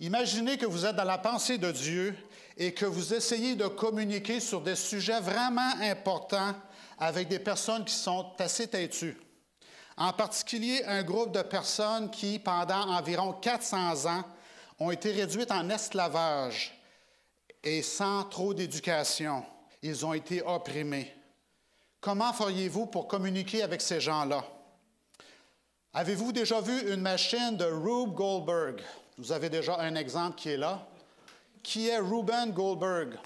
Imaginez que vous êtes dans la pensée de Dieu et que vous essayez de communiquer sur des sujets vraiment importants avec des personnes qui sont assez têtues. En particulier, un groupe de personnes qui, pendant environ 400 ans, ont été réduites en esclavage et sans trop d'éducation. Ils ont été opprimés. Comment feriez-vous pour communiquer avec ces gens-là? Avez-vous déjà vu une machine de Rube Goldberg? Vous avez déjà un exemple qui est là. Qui est Reuben Goldberg?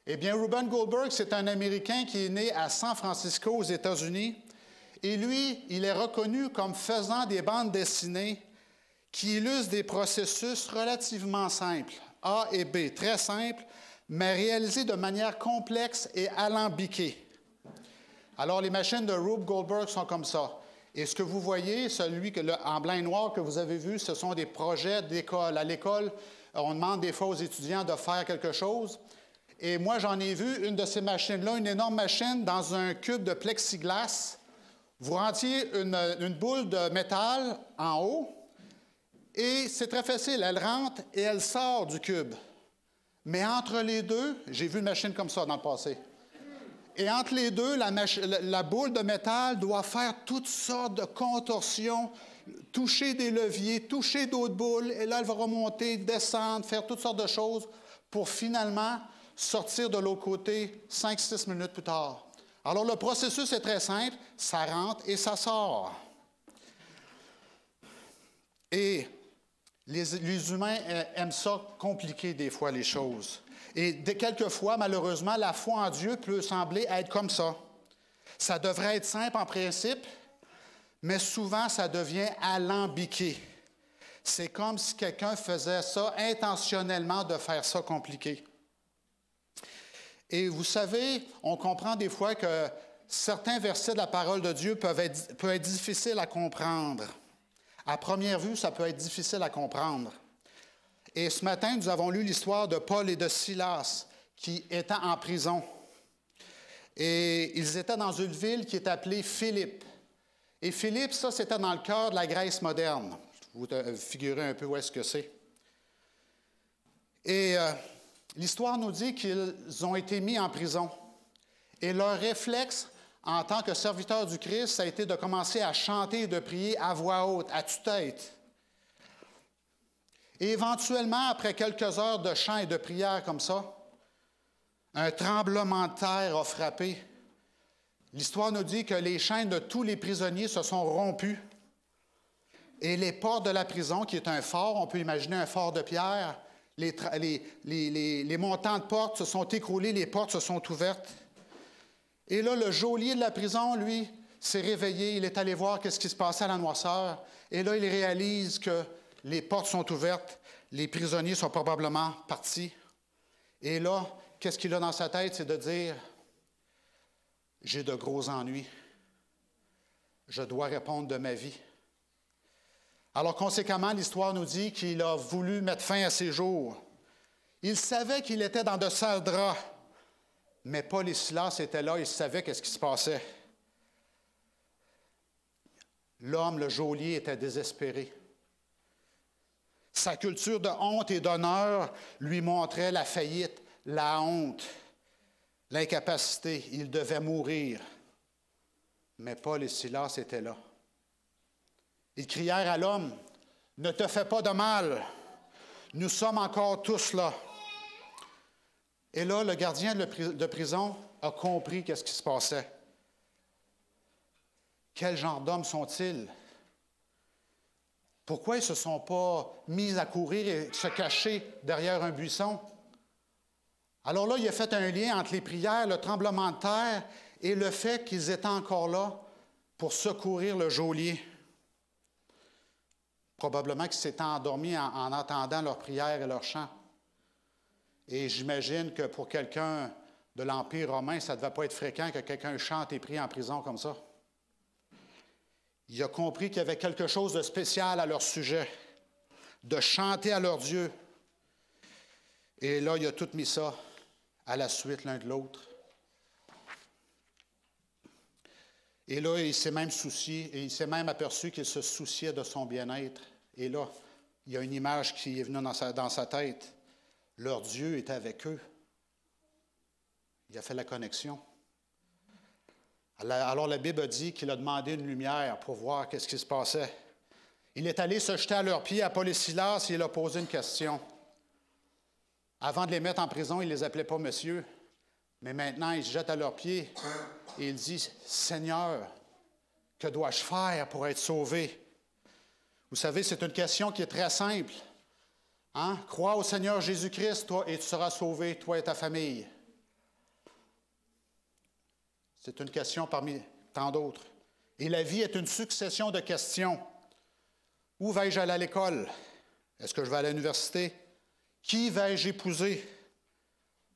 Eh bien, Reuben Goldberg, c'est un Américain qui est né à San Francisco, aux États-Unis. Et lui, il est reconnu comme faisant des bandes dessinées qui illustrent des processus relativement simples, A et B, très simples, mais réalisés de manière complexe et alambiquée. Alors, les machines de Rube Goldberg sont comme ça. Et ce que vous voyez, celui en blanc et noir que vous avez vu, ce sont des projets d'école. À l'école, on demande des fois aux étudiants de faire quelque chose. Et moi, j'en ai vu une de ces machines-là, une énorme machine dans un cube de plexiglas. Vous rentriez une boule de métal en haut, et c'est très facile. Elle rentre et elle sort du cube. Mais entre les deux, j'ai vu une machine comme ça dans le passé. Et entre les deux, la boule de métal doit faire toutes sortes de contorsions, toucher des leviers, toucher d'autres boules, et là, elle va remonter, descendre, faire toutes sortes de choses pour finalement sortir de l'autre côté 5-6 minutes plus tard. Alors, le processus est très simple, ça rentre et ça sort. Et les humains aiment ça compliquer des fois les choses. Et quelquefois, malheureusement, la foi en Dieu peut sembler être comme ça. Ça devrait être simple en principe, mais souvent, ça devient alambiqué. C'est comme si quelqu'un faisait ça intentionnellement de faire ça compliqué. Et vous savez, on comprend des fois que certains versets de la parole de Dieu peuvent être difficiles à comprendre. À première vue, ça peut être difficile à comprendre. Et ce matin, nous avons lu l'histoire de Paul et de Silas qui étaient en prison. Et ils étaient dans une ville qui est appelée Philippe. Et Philippe, ça, c'était dans le cœur de la Grèce moderne. Vous figurez un peu où est-ce que c'est. Et l'histoire nous dit qu'ils ont été mis en prison. Et leur réflexe, en tant que serviteurs du Christ, ça a été de commencer à chanter et de prier à voix haute, à tue-tête. Et éventuellement, après quelques heures de chant et de prière comme ça, un tremblement de terre a frappé. L'histoire nous dit que les chaînes de tous les prisonniers se sont rompues. Et les portes de la prison, qui est un fort, on peut imaginer un fort de pierre, les montants de portes se sont écroulés, les portes se sont ouvertes. Et là, le geôlier de la prison, lui, s'est réveillé, il est allé voir ce qui se passait à la noirceur. Et là, il réalise que les portes sont ouvertes, les prisonniers sont probablement partis. Et là, qu'est-ce qu'il a dans sa tête? C'est de dire, j'ai de gros ennuis. Je dois répondre de ma vie. Alors, conséquemment, l'histoire nous dit qu'il a voulu mettre fin à ses jours. Il savait qu'il était dans de sales draps, mais Paul et Silas étaient là, ils savaient qu'est-ce qui se passait. L'homme, le geôlier, était désespéré. Sa culture de honte et d'honneur lui montrait la faillite, la honte, l'incapacité. Il devait mourir. Mais Paul et Silas étaient là. Ils crièrent à l'homme, « Ne te fais pas de mal, nous sommes encore tous là. » Et là, le gardien de prison a compris qu'est-ce qui se passait. Quel genre d'hommes sont-ils? Pourquoi ils ne se sont pas mis à courir et se cacher derrière un buisson? Alors là, il a fait un lien entre les prières, le tremblement de terre et le fait qu'ils étaient encore là pour secourir le geôlier. Probablement qu'ils s'étaient endormis en entendant leurs prières et leurs chants. Et j'imagine que pour quelqu'un de l'Empire romain, ça ne devait pas être fréquent que quelqu'un chante et prie en prison comme ça. Il a compris qu'il y avait quelque chose de spécial à leur sujet, de chanter à leur Dieu. Et là, il a tout mis ça à la suite l'un de l'autre. Et là, il s'est même soucié, et il s'est même aperçu qu'il se souciait de son bien-être. Et là, il y a une image qui est venue dans sa tête. Leur Dieu est avec eux. Il a fait la connexion. Alors la Bible dit qu'il a demandé une lumière pour voir qu'est-ce qui se passait. Il est allé se jeter à leurs pieds à Paul et Silas et il a posé une question. Avant de les mettre en prison, il ne les appelait pas monsieur, mais maintenant il se jette à leurs pieds et il dit, « Seigneur, que dois-je faire pour être sauvé? » Vous savez, c'est une question qui est très simple. Hein? Crois au Seigneur Jésus-Christ, toi, et tu seras sauvé, toi et ta famille. C'est une question parmi tant d'autres. Et la vie est une succession de questions. Où vais-je aller à l'école? Est-ce que je vais à l'université? Qui vais-je épouser?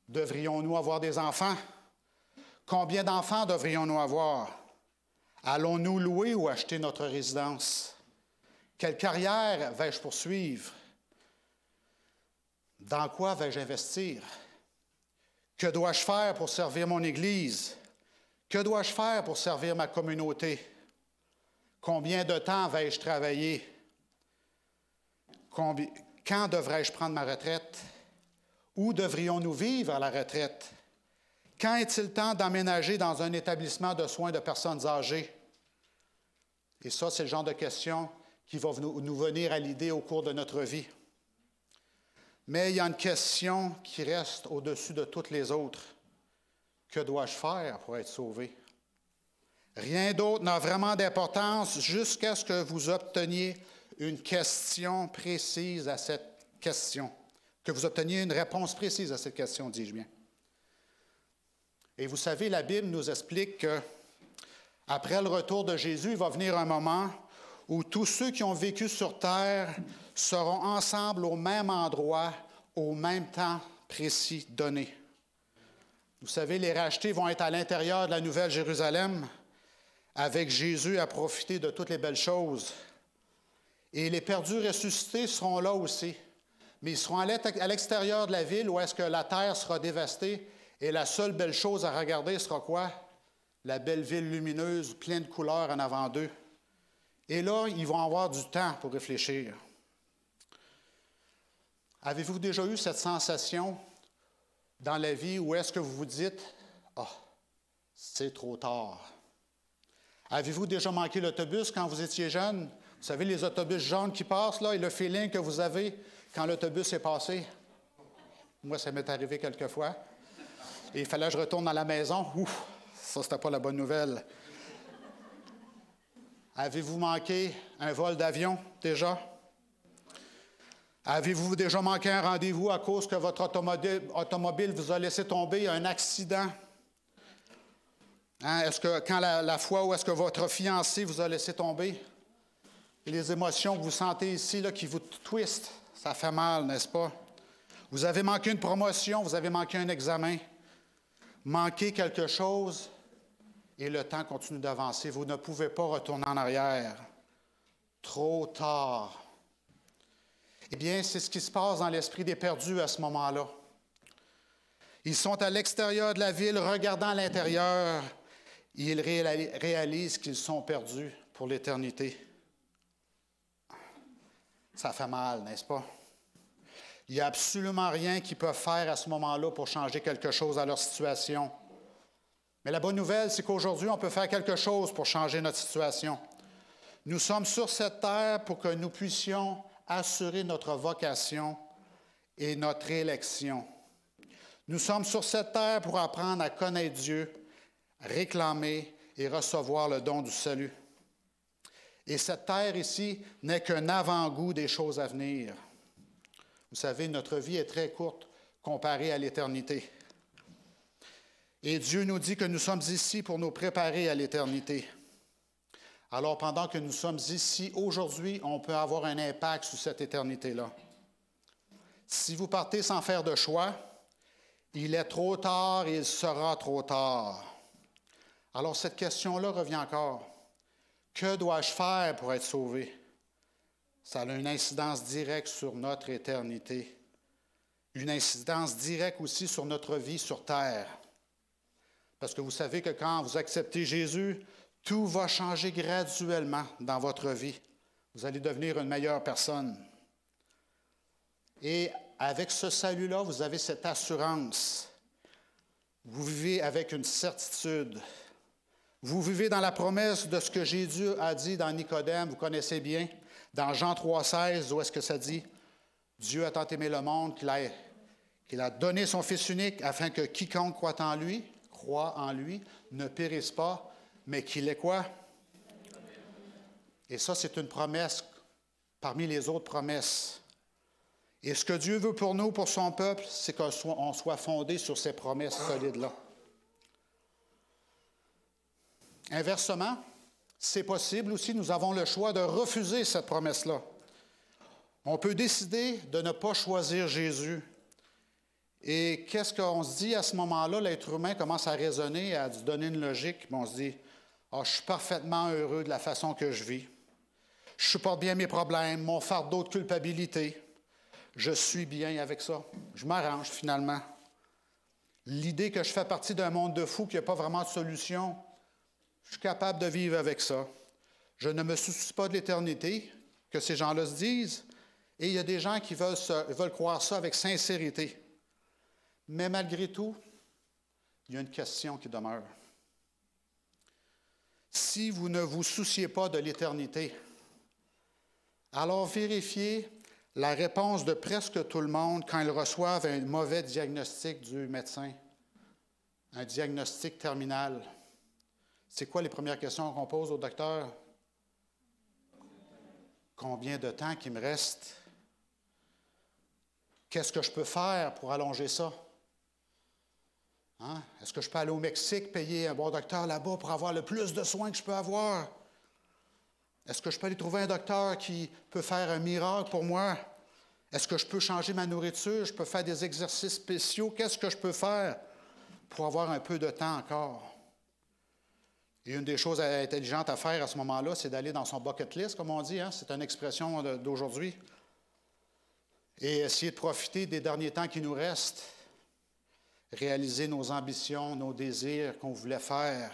Devrions-nous avoir des enfants? Combien d'enfants devrions-nous avoir? Allons-nous louer ou acheter notre résidence? Quelle carrière vais-je poursuivre? Dans quoi vais-je investir? Que dois-je faire pour servir mon Église? Que dois-je faire pour servir ma communauté? Combien de temps vais-je travailler? Quand devrais-je prendre ma retraite? Où devrions-nous vivre à la retraite? Quand est-il temps d'emménager dans un établissement de soins de personnes âgées? Et ça, c'est le genre de questions qui vont nous venir à l'idée au cours de notre vie. Mais il y a une question qui reste au-dessus de toutes les autres. Que dois-je faire pour être sauvé? Rien d'autre n'a vraiment d'importance jusqu'à ce que vous obteniez une question précise à cette question. Que vous obteniez une réponse précise à cette question, dis-je bien. Et vous savez, la Bible nous explique qu'après le retour de Jésus, il va venir un moment où tous ceux qui ont vécu sur terre seront ensemble au même endroit, au même temps précis donné. Vous savez, les rachetés vont être à l'intérieur de la Nouvelle Jérusalem, avec Jésus à profiter de toutes les belles choses. Et les perdus ressuscités seront là aussi. Mais ils seront à l'extérieur de la ville où est-ce que la terre sera dévastée et la seule belle chose à regarder sera quoi? La belle ville lumineuse, pleine de couleurs en avant d'eux. Et là, ils vont avoir du temps pour réfléchir. Avez-vous déjà eu cette sensation dans la vie où est-ce que vous vous dites « Ah, c'est trop tard ». Avez-vous déjà manqué l'autobus quand vous étiez jeune? Vous savez, les autobus jaunes qui passent, là, et le feeling que vous avez quand l'autobus est passé? Moi, ça m'est arrivé quelquefois. Et il fallait que je retourne à la maison. Ouf, ça, c'était pas la bonne nouvelle. Avez-vous manqué un vol d'avion déjà? Avez-vous déjà manqué un rendez-vous à cause que votre automobile vous a laissé tomber, un accident? Hein? Est-ce que quand la fois où est-ce que votre fiancé vous a laissé tomber, les émotions que vous sentez ici là, qui vous twistent, ça fait mal, n'est-ce pas? Vous avez manqué une promotion, vous avez manqué un examen, manqué quelque chose, et le temps continue d'avancer. Vous ne pouvez pas retourner en arrière. Trop tard. Eh bien, c'est ce qui se passe dans l'esprit des perdus à ce moment-là. Ils sont à l'extérieur de la ville, regardant à l'intérieur, et ils réalisent qu'ils sont perdus pour l'éternité. Ça fait mal, n'est-ce pas? Il n'y a absolument rien qu'ils peuvent faire à ce moment-là pour changer quelque chose à leur situation. Mais la bonne nouvelle, c'est qu'aujourd'hui, on peut faire quelque chose pour changer notre situation. Nous sommes sur cette terre pour que nous puissions assurer notre vocation et notre élection. Nous sommes sur cette terre pour apprendre à connaître Dieu, réclamer et recevoir le don du salut. Et cette terre ici n'est qu'un avant-goût des choses à venir. Vous savez, notre vie est très courte comparée à l'éternité. Et Dieu nous dit que nous sommes ici pour nous préparer à l'éternité. Alors, pendant que nous sommes ici aujourd'hui, on peut avoir un impact sur cette éternité-là. Si vous partez sans faire de choix, il est trop tard et il sera trop tard. Alors, cette question-là revient encore. Que dois-je faire pour être sauvé? Ça a une incidence directe sur notre éternité. Une incidence directe aussi sur notre vie sur terre. Parce que vous savez que quand vous acceptez Jésus, tout va changer graduellement dans votre vie. Vous allez devenir une meilleure personne. Et avec ce salut-là, vous avez cette assurance. Vous vivez avec une certitude. Vous vivez dans la promesse de ce que Jésus a dit dans Nicodème, vous connaissez bien, dans Jean 3,16, où est-ce que ça dit? Dieu a tant aimé le monde qu'il a donné son Fils unique afin que quiconque croit en lui, ne périsse pas, mais qu'il ait quoi? Et ça, c'est une promesse parmi les autres promesses. Et ce que Dieu veut pour nous, pour son peuple, c'est qu'on soit fondé sur ces promesses solides-là. Inversement, c'est possible aussi, nous avons le choix de refuser cette promesse-là. On peut décider de ne pas choisir Jésus. Et qu'est-ce qu'on se dit à ce moment-là? L'être humain commence à raisonner, à se donner une logique. On se dit, je suis parfaitement heureux de la façon que je vis. Je supporte bien mes problèmes, mon fardeau de culpabilité. Je suis bien avec ça. Je m'arrange finalement. L'idée que je fais partie d'un monde de fous, qu'il n'y a pas vraiment de solution, je suis capable de vivre avec ça. Je ne me soucie pas de l'éternité, que ces gens-là se disent, et il y a des gens qui veulent croire ça avec sincérité. Mais malgré tout, il y a une question qui demeure. Si vous ne vous souciez pas de l'éternité, alors vérifiez la réponse de presque tout le monde quand ils reçoivent un mauvais diagnostic du médecin, un diagnostic terminal. C'est quoi les premières questions qu'on pose au docteur? Combien de temps qu'il me reste? Qu'est-ce que je peux faire pour allonger ça? Hein? Est-ce que je peux aller au Mexique, payer un bon docteur là-bas pour avoir le plus de soins que je peux avoir? Est-ce que je peux aller trouver un docteur qui peut faire un miracle pour moi? Est-ce que je peux changer ma nourriture? Je peux faire des exercices spéciaux? Qu'est-ce que je peux faire pour avoir un peu de temps encore? Et une des choses intelligentes à faire à ce moment-là, c'est d'aller dans son bucket list, comme on dit. Hein? C'est une expression d'aujourd'hui. Et essayer de profiter des derniers temps qui nous restent. Réaliser nos ambitions, nos désirs qu'on voulait faire.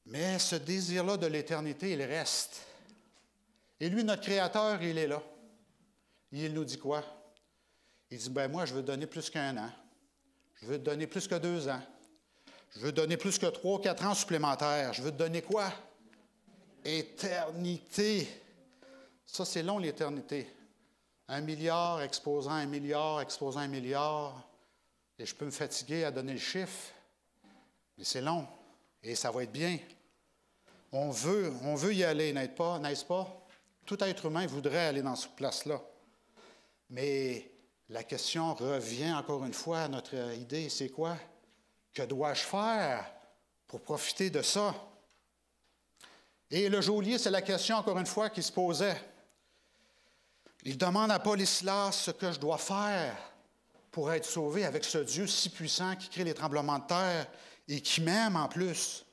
Mais ce désir-là de l'éternité, il reste. Et lui, notre Créateur, il est là. Il nous dit quoi? Il dit, moi, je veux donner plus qu'1 an. Je veux te donner plus que 2 ans. Je veux te donner plus que 3 ou 4 ans supplémentaires. Je veux te donner quoi? Éternité. Ça, c'est long, l'éternité. 1 milliard exposant 1 milliard, exposant 1 milliard. Et je peux me fatiguer à donner le chiffre. Mais c'est long. Et ça va être bien. On veut y aller, n'est-ce pas? Tout être humain voudrait aller dans cette place-là. Mais la question revient encore une fois à notre idée, c'est quoi? Que dois-je faire pour profiter de ça? Et le geôlier, c'est la question, encore une fois, qui se posait. Il demande à Paul et Silas ce que je dois faire pour être sauvé avec ce Dieu si puissant qui crée les tremblements de terre et qui m'aime en plus.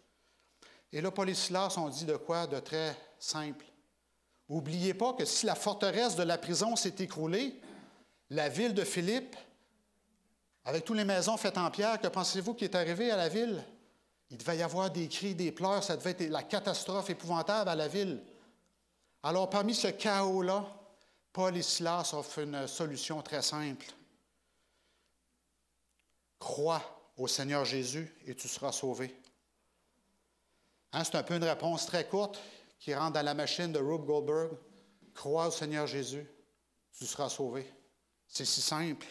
Et là, Paul et Silas ont dit de quoi? De très simple. N'oubliez pas que si la forteresse de la prison s'est écroulée, la ville de Philippe, avec toutes les maisons faites en pierre, que pensez-vous qui est arrivé à la ville? Il devait y avoir des cris, des pleurs, ça devait être la catastrophe épouvantable à la ville. Alors, parmi ce chaos-là, Paul et Silas offrent une solution très simple. Crois au Seigneur Jésus et tu seras sauvé. Hein, c'est un peu une réponse très courte qui rentre dans la machine de Rube Goldberg. Crois au Seigneur Jésus, tu seras sauvé. C'est si simple.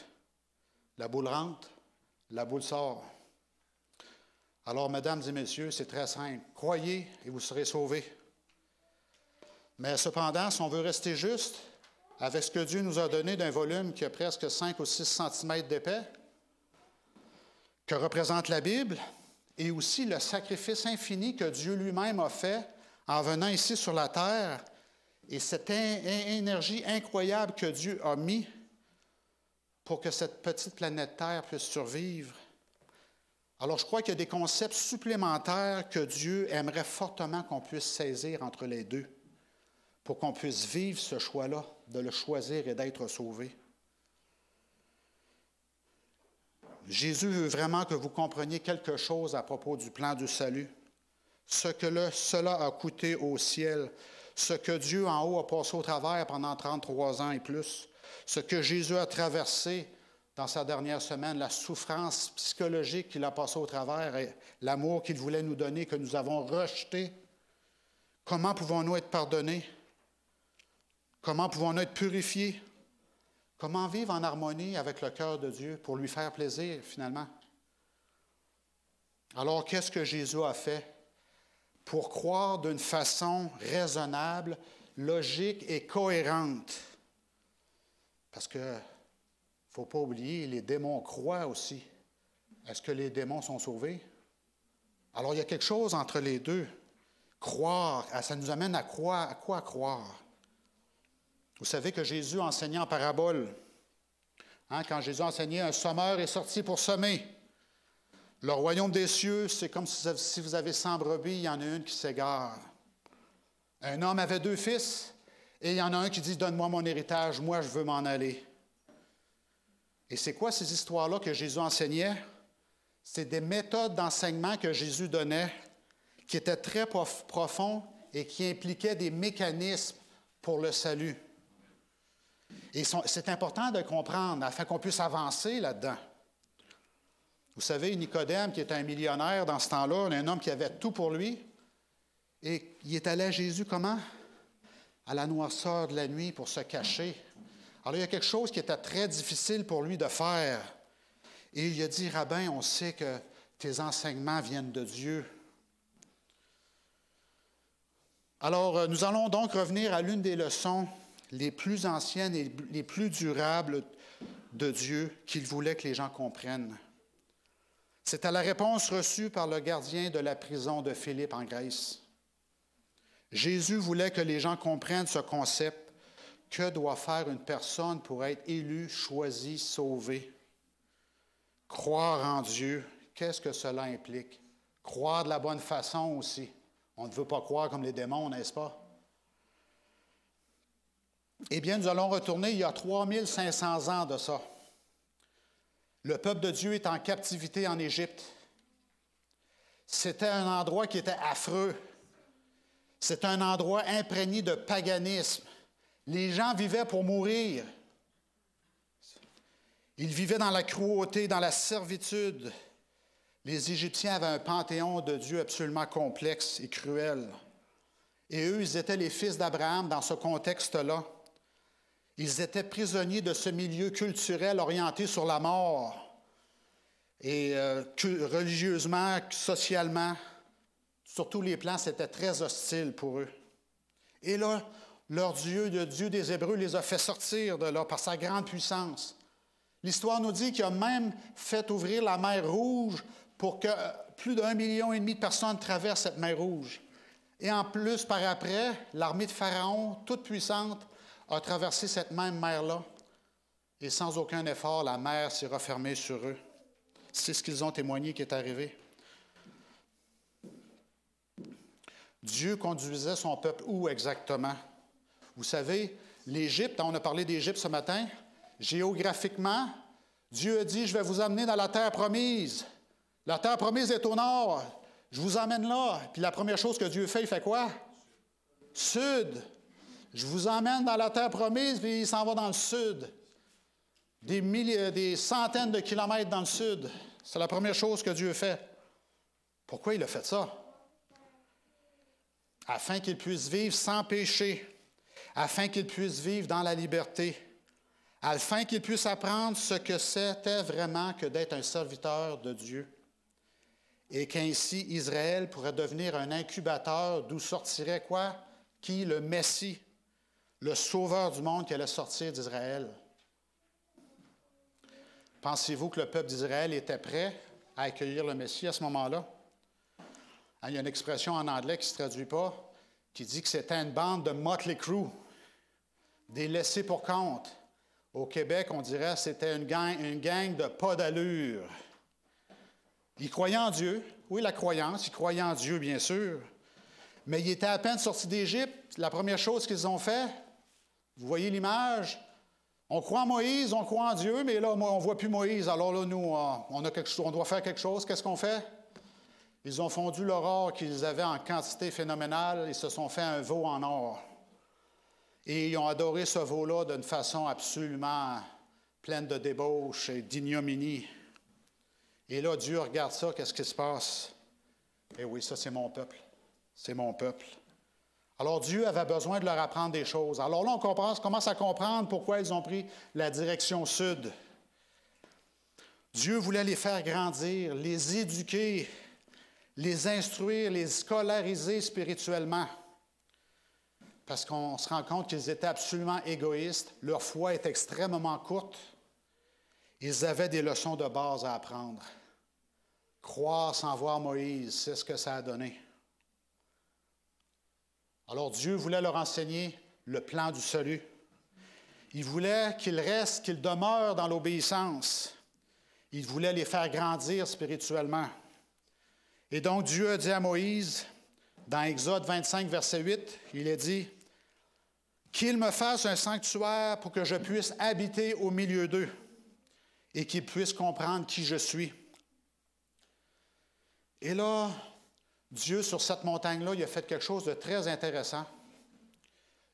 La boule rentre, la boule sort. Alors, mesdames et messieurs, c'est très simple. Croyez et vous serez sauvés. Mais cependant, si on veut rester juste avec ce que Dieu nous a donné d'un volume qui a presque 5 ou 6 cm d'épais, que représente la Bible, et aussi le sacrifice infini que Dieu lui-même a fait en venant ici sur la terre, et cette énergie incroyable que Dieu a mis pour que cette petite planète Terre puisse survivre. Alors, je crois qu'il y a des concepts supplémentaires que Dieu aimerait fortement qu'on puisse saisir entre les deux pour qu'on puisse vivre ce choix-là, de le choisir et d'être sauvé. Jésus veut vraiment que vous compreniez quelque chose à propos du plan du salut, ce que cela a coûté au ciel, ce que Dieu en haut a passé au travers pendant 33 ans et plus, ce que Jésus a traversé dans sa dernière semaine, la souffrance psychologique qu'il a passée au travers et l'amour qu'il voulait nous donner, que nous avons rejeté. Comment pouvons-nous être pardonnés? Comment pouvons-nous être purifiés? Comment vivre en harmonie avec le cœur de Dieu pour lui faire plaisir, finalement? Alors, qu'est-ce que Jésus a fait pour croire d'une façon raisonnable, logique et cohérente? Parce que, il ne faut pas oublier, les démons croient aussi. Est-ce que les démons sont sauvés? Alors, il y a quelque chose entre les deux. Croire, ça nous amène à croire. À quoi croire? Vous savez que Jésus enseignait en parabole. Quand Jésus enseignait, un sommeur est sorti pour semer. Le royaume des cieux, c'est comme si vous avez 100 brebis, il y en a une qui s'égare. Un homme avait 2 fils, et il y en a un qui dit, donne-moi mon héritage, moi je veux m'en aller. Et c'est quoi ces histoires-là que Jésus enseignait? C'est des méthodes d'enseignement que Jésus donnait, qui étaient très profonds et qui impliquaient des mécanismes pour le salut. Et c'est important de comprendre afin qu'on puisse avancer là-dedans. Vous savez, Nicodème, qui était un millionnaire dans ce temps-là, un homme qui avait tout pour lui, et il est allé à Jésus comment? À la noirceur de la nuit pour se cacher. Alors, il y a quelque chose qui était très difficile pour lui de faire. Et il a dit, Rabbin, on sait que tes enseignements viennent de Dieu. Alors, nous allons donc revenir à l'une des leçons les plus anciennes et les plus durables de Dieu qu'il voulait que les gens comprennent. C'est à la réponse reçue par le gardien de la prison de Philippe en Grèce. Jésus voulait que les gens comprennent ce concept. Que doit faire une personne pour être élue, choisie, sauvée? Croire en Dieu, qu'est-ce que cela implique? Croire de la bonne façon aussi. On ne veut pas croire comme les démons, n'est-ce pas? Eh bien, nous allons retourner il y a 3500 ans de ça. Le peuple de Dieu est en captivité en Égypte. C'était un endroit qui était affreux. C'était un endroit imprégné de paganisme. Les gens vivaient pour mourir. Ils vivaient dans la cruauté, dans la servitude. Les Égyptiens avaient un panthéon de dieux absolument complexe et cruel. Et eux, ils étaient les fils d'Abraham dans ce contexte-là. Ils étaient prisonniers de ce milieu culturel orienté sur la mort. Et religieusement, socialement, sur tous les plans, c'était très hostile pour eux. Et là, leur Dieu, le Dieu des Hébreux, les a fait sortir de là par sa grande puissance. L'histoire nous dit qu'il a même fait ouvrir la mer Rouge pour que plus d'1,5 million de personnes traversent cette mer Rouge. Et en plus, par après, l'armée de Pharaon, toute puissante, a traversé cette même mer-là. Et sans aucun effort, la mer s'est refermée sur eux. C'est ce qu'ils ont témoigné qui est arrivé. Dieu conduisait son peuple où exactement? Vous savez, l'Égypte, on a parlé d'Égypte ce matin, géographiquement, Dieu a dit, je vais vous amener dans la terre promise. La terre promise est au nord. Je vous emmène là. Puis la première chose que Dieu fait, il fait quoi? Sud. Je vous emmène dans la terre promise, puis il s'en va dans le sud. Des centaines de kilomètres dans le sud. C'est la première chose que Dieu fait. Pourquoi il a fait ça? Afin qu'il puisse vivre sans péché, afin qu'il puisse vivre dans la liberté, afin qu'il puisse apprendre ce que c'était vraiment que d'être un serviteur de Dieu, et qu'ainsi Israël pourrait devenir un incubateur d'où sortirait quoi? Qui? Le Messie, le sauveur du monde qui allait sortir d'Israël. Pensez-vous que le peuple d'Israël était prêt à accueillir le Messie à ce moment-là? Il y a une expression en anglais qui ne se traduit pas, qui dit que c'était une bande de motley crue, des laissés pour compte. Au Québec, on dirait que c'était une gang de pas d'allure. Ils croyaient en Dieu. Oui, la croyance, ils croyaient en Dieu, bien sûr. Mais ils étaient à peine sortis d'Égypte. La première chose qu'ils ont fait, vous voyez l'image? On croit en Moïse, on croit en Dieu, mais là, on ne voit plus Moïse. Alors là, nous, on doit faire quelque chose. Qu'est-ce qu'on fait? Ils ont fondu leur or qu'ils avaient en quantité phénoménale et se sont fait un veau en or. Et ils ont adoré ce veau-là d'une façon absolument pleine de débauche et d'ignominie. Et là, Dieu regarde ça, qu'est-ce qui se passe? Eh oui, ça, c'est mon peuple. C'est mon peuple. Alors, Dieu avait besoin de leur apprendre des choses. Alors là, on commence à comprendre pourquoi ils ont pris la direction sud. Dieu voulait les faire grandir, les éduquer, les instruire, les scolariser spirituellement. Parce qu'on se rend compte qu'ils étaient absolument égoïstes, leur foi est extrêmement courte. Ils avaient des leçons de base à apprendre. Croire sans voir Moïse, c'est ce que ça a donné. Alors Dieu voulait leur enseigner le plan du salut. Il voulait qu'ils restent, qu'ils demeurent dans l'obéissance. Il voulait les faire grandir spirituellement. Et donc Dieu a dit à Moïse, dans Exode 25, verset 8, il a dit « Qu'il me fasse un sanctuaire pour que je puisse habiter au milieu d'eux et qu'ils puissent comprendre qui je suis. » Et là, Dieu, sur cette montagne-là, il a fait quelque chose de très intéressant.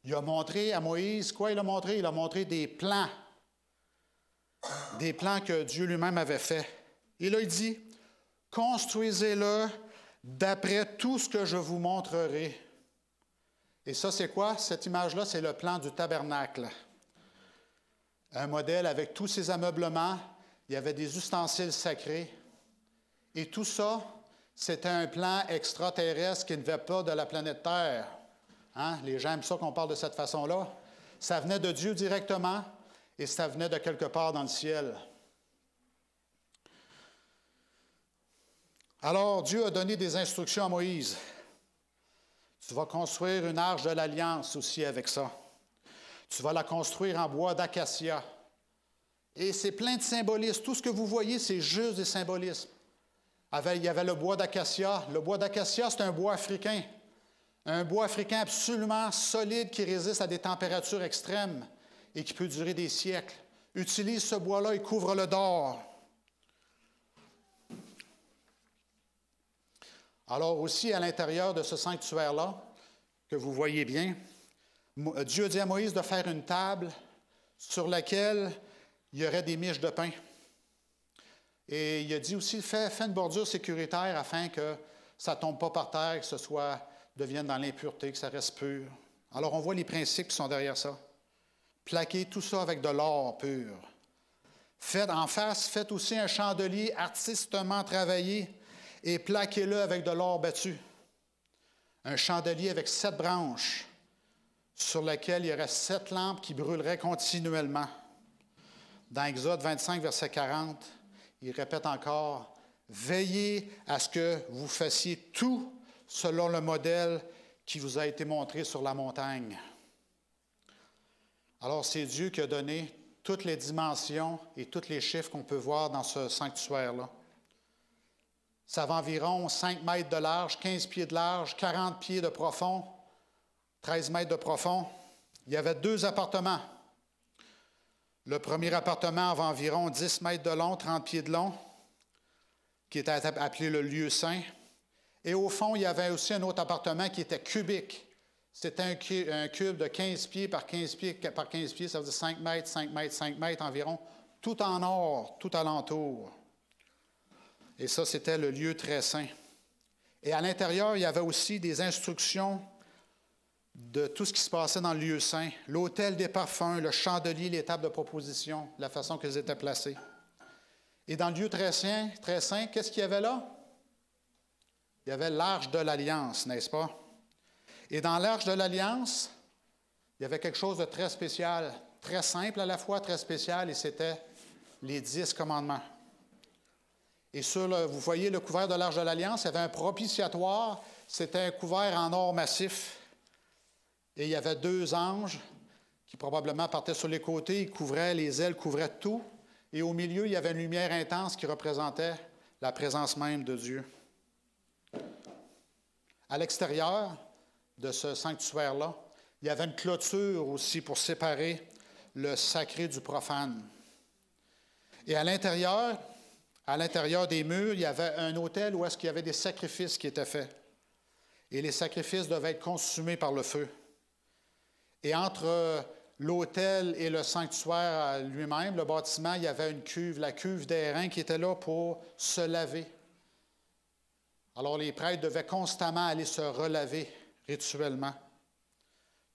Il a montré à Moïse, quoi il a montré? Il a montré des plans que Dieu lui-même avait faits. Et là, il dit, « Construisez-le d'après tout ce que je vous montrerai. » Et ça, c'est quoi? Cette image-là, c'est le plan du tabernacle. Un modèle avec tous ses ameublements, il y avait des ustensiles sacrés. Et tout ça, c'était un plan extraterrestre qui ne venait pas de la planète Terre. Hein? Les gens aiment ça qu'on parle de cette façon-là. Ça venait de Dieu directement et ça venait de quelque part dans le ciel. Alors, Dieu a donné des instructions à Moïse. Tu vas construire une arche de l'Alliance aussi avec ça. Tu vas la construire en bois d'acacia. Et c'est plein de symbolismes. Tout ce que vous voyez, c'est juste des symbolismes. Il y avait le bois d'acacia. Le bois d'acacia, c'est un bois africain. Un bois africain absolument solide qui résiste à des températures extrêmes et qui peut durer des siècles. Utilise ce bois-là et couvre-le d'or. Alors aussi, à l'intérieur de ce sanctuaire-là, que vous voyez bien, Dieu dit à Moïse de faire une table sur laquelle il y aurait des miches de pain. Et il a dit aussi, fais une bordure sécuritaire afin que ça ne tombe pas par terre, que devienne dans l'impureté, que ça reste pur. Alors, on voit les principes qui sont derrière ça. Plaquez tout ça avec de l'or pur. En face, faites aussi un chandelier artistement travaillé et plaquez-le avec de l'or battu. Un chandelier avec 7 branches sur lesquelles il y aurait 7 lampes qui brûleraient continuellement. Dans Exode 25, verset 40, il répète encore, « Veillez à ce que vous fassiez tout selon le modèle qui vous a été montré sur la montagne. » Alors, c'est Dieu qui a donné toutes les dimensions et tous les chiffres qu'on peut voir dans ce sanctuaire-là. Ça va environ 5 mètres de large, 15 pieds de large, 40 pieds de profond, 13 mètres de profond. Il y avait 2 appartements. Le premier appartement avait environ 10 mètres de long, 30 pieds de long, qui était appelé le lieu saint. Et au fond, il y avait aussi un autre appartement qui était cubique. C'était un cube de 15 pieds par 15 pieds par 15 pieds, ça veut dire 5 mètres, 5 mètres, 5 mètres environ, tout en or, tout alentour. Et ça, c'était le lieu très saint. Et à l'intérieur, il y avait aussi des instructions de tout ce qui se passait dans le lieu saint, l'autel des parfums, le chandelier, les tables de proposition, la façon qu'elles étaient placées. Et dans le lieu très saint, qu'est-ce qu'il y avait là? Il y avait l'arche de l'Alliance, n'est-ce pas? Et dans l'arche de l'Alliance, il y avait quelque chose de très spécial, très simple à la fois, très spécial, et c'était les 10 commandements. Et vous voyez le couvert de l'arche de l'Alliance, il y avait un propitiatoire, c'était un couvert en or massif. Et il y avait 2 anges qui probablement partaient sur les côtés, ils couvraient, les ailes couvraient tout. Et au milieu, il y avait une lumière intense qui représentait la présence même de Dieu. À l'extérieur de ce sanctuaire-là, il y avait une clôture aussi pour séparer le sacré du profane. Et à l'intérieur des murs, il y avait un autel où est-ce qu'il y avait des sacrifices qui étaient faits. Et les sacrifices devaient être consumés par le feu. Et entre l'autel et le sanctuaire lui-même, le bâtiment, il y avait une cuve, la cuve d'airain qui était là pour se laver. Alors les prêtres devaient constamment aller se relaver rituellement.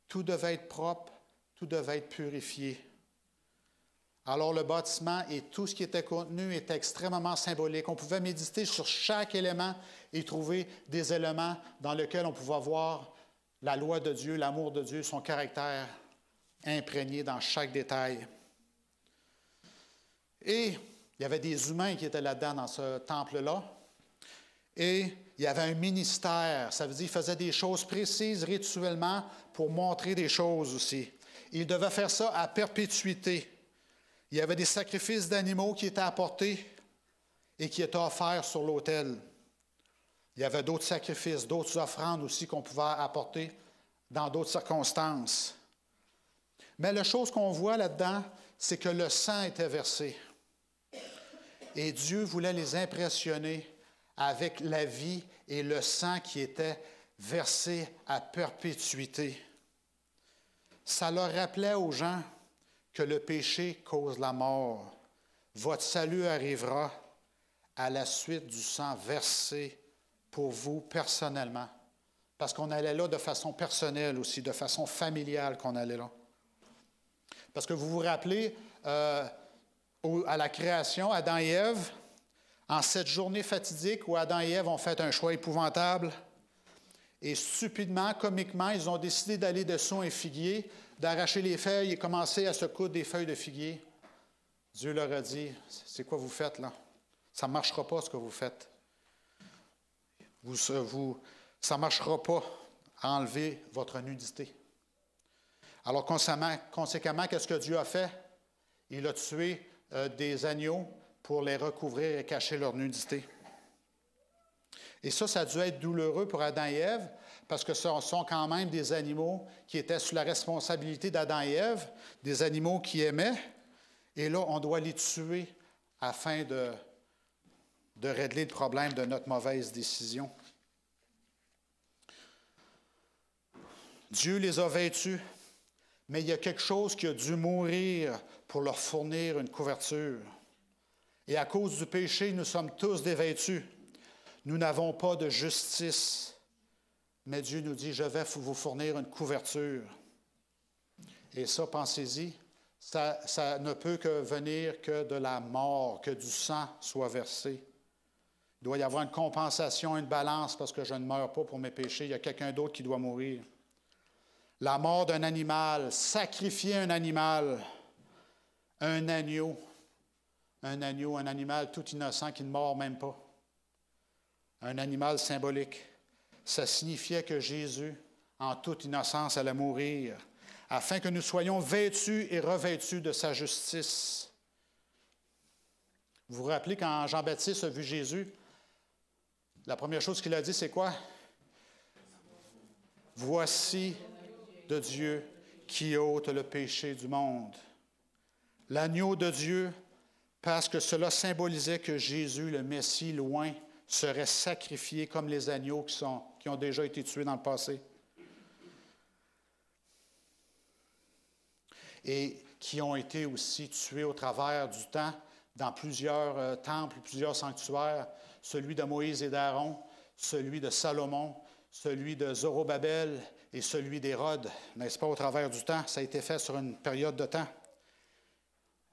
Tout devait être propre, tout devait être purifié. Alors le bâtiment et tout ce qui était contenu était extrêmement symbolique. On pouvait méditer sur chaque élément et trouver des éléments dans lesquels on pouvait voir la loi de Dieu, l'amour de Dieu, son caractère imprégné dans chaque détail. Et il y avait des humains qui étaient là-dedans dans ce temple-là. Et il y avait un ministère, ça veut dire qu'ils faisaient des choses précises rituellement pour montrer des choses aussi. Ils devaient faire ça à perpétuité. Il y avait des sacrifices d'animaux qui étaient apportés et qui étaient offerts sur l'autel. Il y avait d'autres sacrifices, d'autres offrandes aussi qu'on pouvait apporter dans d'autres circonstances. Mais la chose qu'on voit là-dedans, c'est que le sang était versé. Et Dieu voulait les impressionner avec la vie et le sang qui était versé à perpétuité. Ça leur rappelait aux gens que le péché cause la mort. Votre salut arrivera à la suite du sang versé pour vous personnellement. Parce qu'on allait là de façon personnelle aussi, de façon familiale qu'on allait là. Parce que vous vous rappelez, à la création, Adam et Ève, en cette journée fatidique où Adam et Ève ont fait un choix épouvantable, et stupidement, comiquement, ils ont décidé d'aller dessous un figuier, d'arracher les feuilles et commencer à se coudre des feuilles de figuier. Dieu leur a dit, c'est quoi vous faites là? Ça ne marchera pas ce que vous faites. Ça ne marchera pas à enlever votre nudité. Alors conséquemment, qu'est-ce que Dieu a fait? Il a tué des agneaux pour les recouvrir et cacher leur nudité. Et ça a dû être douloureux pour Adam et Ève, parce que ce sont quand même des animaux qui étaient sous la responsabilité d'Adam et Ève, des animaux qui aimaient, et là, on doit les tuer afin de régler le problème de notre mauvaise décision. Dieu les a vêtus, mais il y a quelque chose qui a dû mourir pour leur fournir une couverture. Et à cause du péché, nous sommes tous dévêtus. Nous n'avons pas de justice, mais Dieu nous dit, je vais vous fournir une couverture. Et ça, pensez-y, ça ne peut que venir que de la mort, que du sang soit versé. Il doit y avoir une compensation, une balance, parce que je ne meurs pas pour mes péchés, il y a quelqu'un d'autre qui doit mourir. La mort d'un animal, sacrifier un animal, un agneau, un animal tout innocent qui ne mord même pas. Un animal symbolique. Ça signifiait que Jésus, en toute innocence, allait mourir, afin que nous soyons vêtus et revêtus de sa justice. Vous vous rappelez quand Jean-Baptiste a vu Jésus, la première chose qu'il a dit, c'est quoi? Voici de Dieu qui ôte le péché du monde. L'agneau de Dieu, parce que cela symbolisait que Jésus, le Messie, loin, serait sacrifié comme les agneaux qui ont déjà été tués dans le passé. Et qui ont été aussi tués au travers du temps dans plusieurs temples, plusieurs sanctuaires, celui de Moïse et d'Aaron, celui de Salomon, celui de Zorobabel et celui d'Hérode, n'est-ce pas, au travers du temps. Ça a été fait sur une période de temps.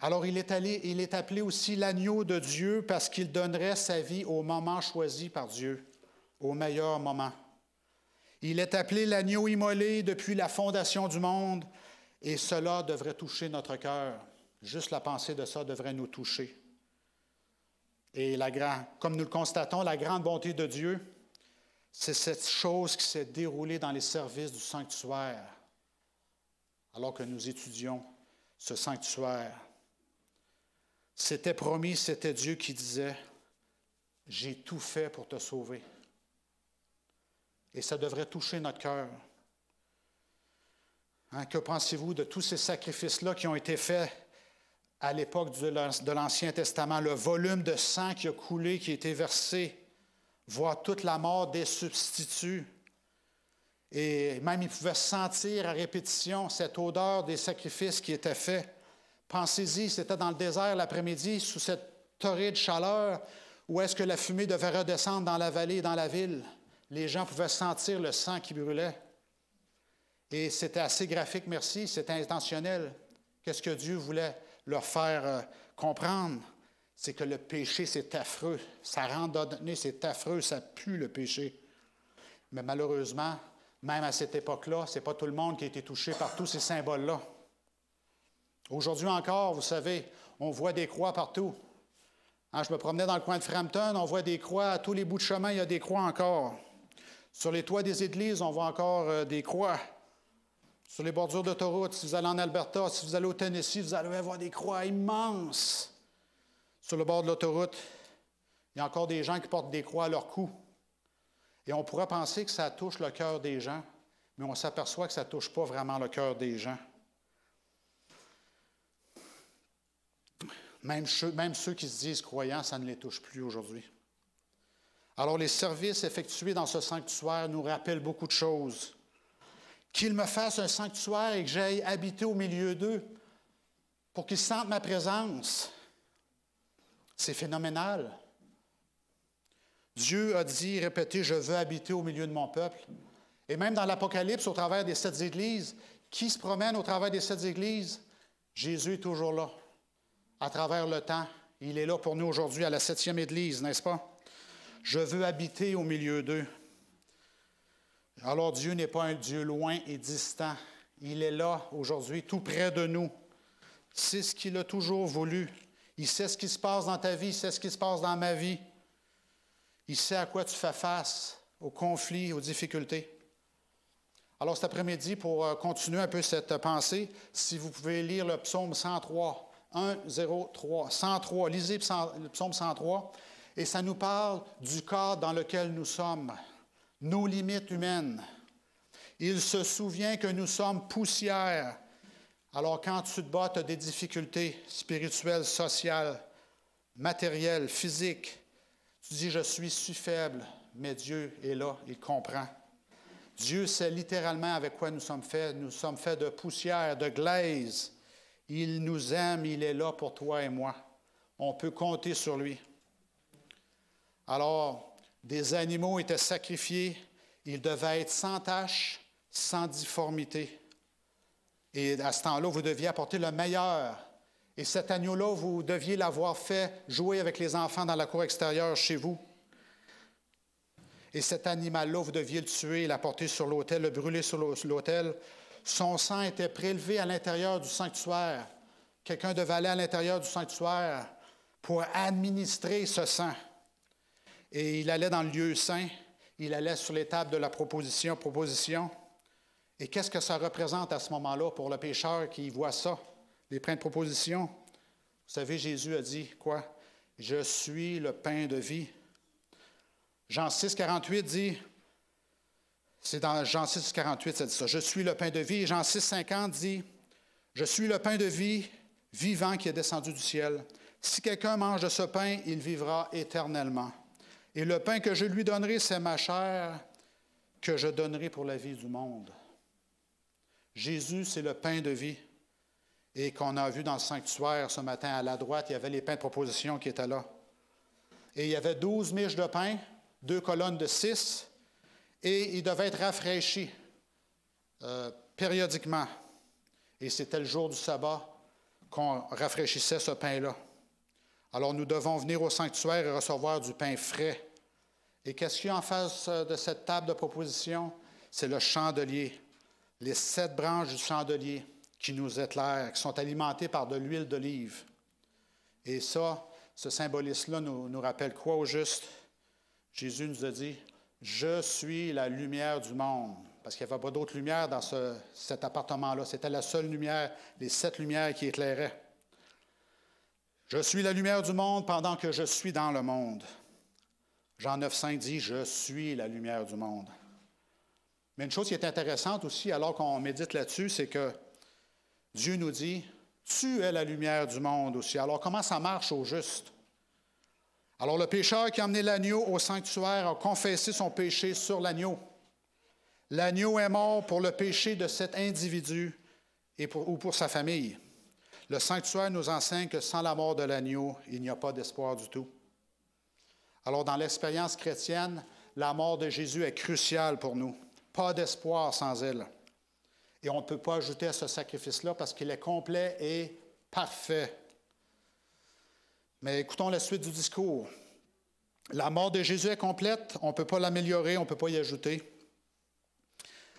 Alors, il est appelé aussi l'agneau de Dieu parce qu'il donnerait sa vie au moment choisi par Dieu, au meilleur moment. Il est appelé l'agneau immolé depuis la fondation du monde et cela devrait toucher notre cœur. Juste la pensée de ça devrait nous toucher. Et comme nous le constatons, la grande bonté de Dieu, c'est cette chose qui s'est déroulée dans les services du sanctuaire, alors que nous étudions ce sanctuaire. C'était promis, c'était Dieu qui disait, « J'ai tout fait pour te sauver. » Et ça devrait toucher notre cœur. Hein, que pensez-vous de tous ces sacrifices-là qui ont été faits à l'époque de l'Ancien Testament? Le volume de sang qui a coulé, qui a été versé, voir toute la mort des substituts. Et même, il pouvait sentir à répétition cette odeur des sacrifices qui étaient faits. Pensez-y, c'était dans le désert l'après-midi, sous cette torride chaleur, où est-ce que la fumée devait redescendre dans la vallée, dans la ville. Les gens pouvaient sentir le sang qui brûlait. Et c'était assez graphique, merci, c'était intentionnel. Qu'est-ce que Dieu voulait leur faire comprendre? C'est que le péché, c'est affreux. Ça randonnée, c'est affreux, ça pue le péché. Mais malheureusement, même à cette époque-là, ce n'est pas tout le monde qui a été touché par tous ces symboles-là. Aujourd'hui encore, vous savez, on voit des croix partout. Hein, je me promenais dans le coin de Frampton, on voit des croix. À tous les bouts de chemin, il y a des croix encore. Sur les toits des églises, on voit encore des croix. Sur les bordures d'autoroute, si vous allez en Alberta, si vous allez au Tennessee, vous allez voir des croix immenses. Sur le bord de l'autoroute, il y a encore des gens qui portent des croix à leur cou. Et on pourrait penser que ça touche le cœur des gens, mais on s'aperçoit que ça ne touche pas vraiment le cœur des gens. Même ceux qui se disent croyants, ça ne les touche plus aujourd'hui. Alors, les services effectués dans ce sanctuaire nous rappellent beaucoup de choses. Qu'il me fasse un sanctuaire et que j'aille habiter au milieu d'eux pour qu'ils sentent ma présence, c'est phénoménal. Dieu a dit, répété, « Je veux habiter au milieu de mon peuple ». Et même dans l'Apocalypse, au travers des 7 églises, qui se promène au travers des 7 églises? Jésus est toujours là, à travers le temps. Il est là pour nous aujourd'hui à la 7e église, n'est-ce pas? Je veux habiter au milieu d'eux. Alors Dieu n'est pas un Dieu loin et distant. Il est là aujourd'hui, tout près de nous. C'est ce qu'il a toujours voulu. Il sait ce qui se passe dans ta vie, il sait ce qui se passe dans ma vie. Il sait à quoi tu fais face, aux conflits, aux difficultés. Alors cet après-midi, pour continuer un peu cette pensée, si vous pouvez lire le psaume 103, 103, 103, lisez le psaume 103, et ça nous parle du cadre dans lequel nous sommes, nos limites humaines. Il se souvient que nous sommes poussière. Alors quand tu te bats, tu as des difficultés spirituelles, sociales, matérielles, physiques. Tu dis, je suis si faible, mais Dieu est là, il comprend. Dieu sait littéralement avec quoi nous sommes faits. Nous sommes faits de poussière, de glaise. Il nous aime, il est là pour toi et moi. On peut compter sur lui. Alors, des animaux étaient sacrifiés. Ils devaient être sans tache, sans difformité. Et à ce temps-là, vous deviez apporter le meilleur. Et cet agneau-là, vous deviez l'avoir fait jouer avec les enfants dans la cour extérieure chez vous. Et cet animal-là, vous deviez le tuer, l'apporter sur l'autel, le brûler sur l'autel. Son sang était prélevé à l'intérieur du sanctuaire. Quelqu'un devait aller à l'intérieur du sanctuaire pour administrer ce sang. Et il allait dans le lieu saint, il allait sur les tables de la proposition. Et qu'est-ce que ça représente à ce moment-là pour le pécheur qui voit ça, les pains de proposition? Vous savez, Jésus a dit quoi? « Je suis le pain de vie ». Jean 6, 48 dit, c'est dans Jean 6, 48, ça dit ça, « Je suis le pain de vie ». Et Jean 6, 50 dit, « Je suis le pain de vie vivant qui est descendu du ciel. Si quelqu'un mange de ce pain, il vivra éternellement. Et le pain que je lui donnerai, c'est ma chair que je donnerai pour la vie du monde. » Jésus, c'est le pain de vie. Et qu'on a vu dans le sanctuaire ce matin, à la droite, il y avait les pains de proposition qui étaient là. Et il y avait 12 miches de pain, 2 colonnes de 6, et ils devaient être rafraîchis périodiquement. Et c'était le jour du sabbat qu'on rafraîchissait ce pain-là. Alors nous devons venir au sanctuaire et recevoir du pain frais. Et qu'est-ce qu'il y a en face de cette table de proposition? C'est le chandelier, les 7 branches du chandelier qui nous éclairent, qui sont alimentées par de l'huile d'olive. Et ça, ce symbolisme-là nous rappelle quoi au juste? Jésus nous a dit, « Je suis la lumière du monde ». Parce qu'il n'y avait pas d'autre lumière dans cet appartement-là. C'était la seule lumière, les 7 lumières qui éclairaient. « Je suis la lumière du monde pendant que je suis dans le monde ». Jean 9,5 dit, « Je suis la lumière du monde ». Mais une chose qui est intéressante aussi, alors qu'on médite là-dessus, c'est que Dieu nous dit, « Tu es la lumière du monde aussi ». Alors, comment ça marche au juste? Alors, le pécheur qui a amené l'agneau au sanctuaire a confessé son péché sur l'agneau. L'agneau est mort pour le péché de cet individu ou pour sa famille. Le sanctuaire nous enseigne que sans la mort de l'agneau, il n'y a pas d'espoir du tout. Alors, dans l'expérience chrétienne, la mort de Jésus est cruciale pour nous. Pas d'espoir sans elle. Et on ne peut pas ajouter à ce sacrifice-là parce qu'il est complet et parfait. Mais écoutons la suite du discours. La mort de Jésus est complète, on ne peut pas l'améliorer, on ne peut pas y ajouter.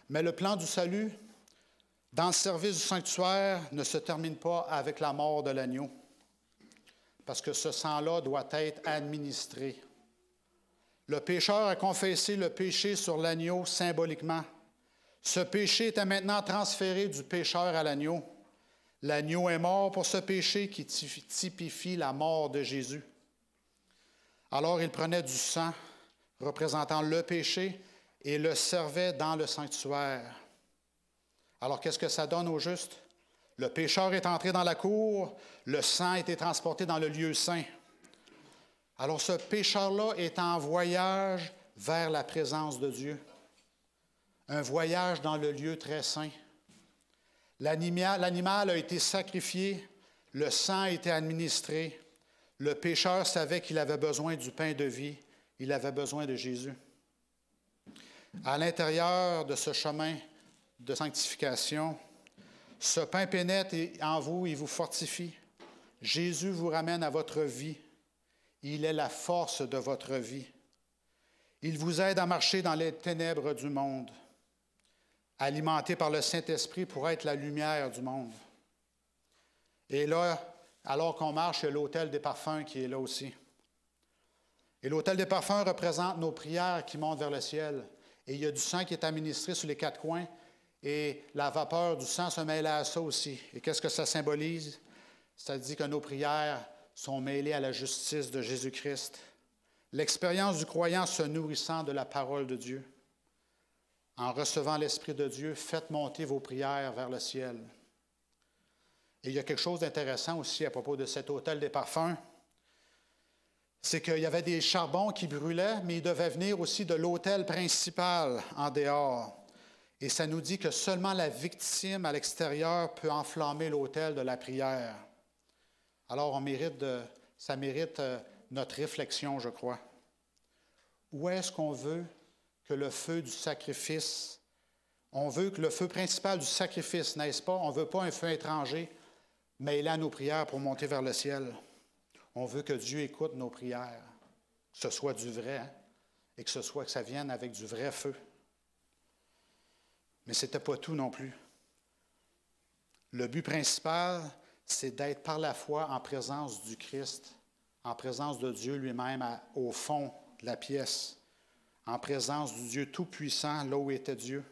Mais le plan du salut, dans le service du sanctuaire, ne se termine pas avec la mort de l'agneau, parce que ce sang-là doit être administré. Le pécheur a confessé le péché sur l'agneau symboliquement. Ce péché était maintenant transféré du pécheur à l'agneau. L'agneau est mort pour ce péché qui typifie la mort de Jésus. Alors il prenait du sang représentant le péché et le servait dans le sanctuaire. Alors qu'est-ce que ça donne au juste? Le pécheur est entré dans la cour, le sang a été transporté dans le lieu saint. Alors ce pécheur-là est en voyage vers la présence de Dieu. Un voyage dans le lieu très saint. L'animal a été sacrifié, le sang a été administré. Le pécheur savait qu'il avait besoin du pain de vie, il avait besoin de Jésus. À l'intérieur de ce chemin de sanctification, ce pain pénètre en vous, il vous fortifie. Jésus vous ramène à votre vie. Il est la force de votre vie. Il vous aide à marcher dans les ténèbres du monde, alimenté par le Saint-Esprit pour être la lumière du monde. Et là, alors qu'on marche, il y a l'autel des parfums qui est là aussi. Et l'autel des parfums représente nos prières qui montent vers le ciel. Et il y a du sang qui est administré sur les quatre coins. Et la vapeur du sang se mêle à ça aussi. Et qu'est-ce que ça symbolise? Ça dit que nos prières sont mêlées à la justice de Jésus-Christ. L'expérience du croyant se nourrissant de la parole de Dieu. En recevant l'Esprit de Dieu, faites monter vos prières vers le ciel. Et il y a quelque chose d'intéressant aussi à propos de cet autel des parfums. C'est qu'il y avait des charbons qui brûlaient, mais ils devaient venir aussi de l'autel principal en dehors. Et ça nous dit que seulement la victime à l'extérieur peut enflammer l'autel de la prière. Alors, ça mérite notre réflexion, je crois. Où est-ce qu'on veut que le feu du sacrifice, on veut que le feu principal du sacrifice, n'est-ce pas? On ne veut pas un feu étranger mêlé à nos prières pour monter vers le ciel. On veut que Dieu écoute nos prières, que ce soit du vrai, et que ça vienne avec du vrai feu. Mais ce n'était pas tout non plus. Le but principal, c'est d'être par la foi en présence du Christ, en présence de Dieu lui-même au fond de la pièce, en présence du Dieu Tout-Puissant, là où était Dieu.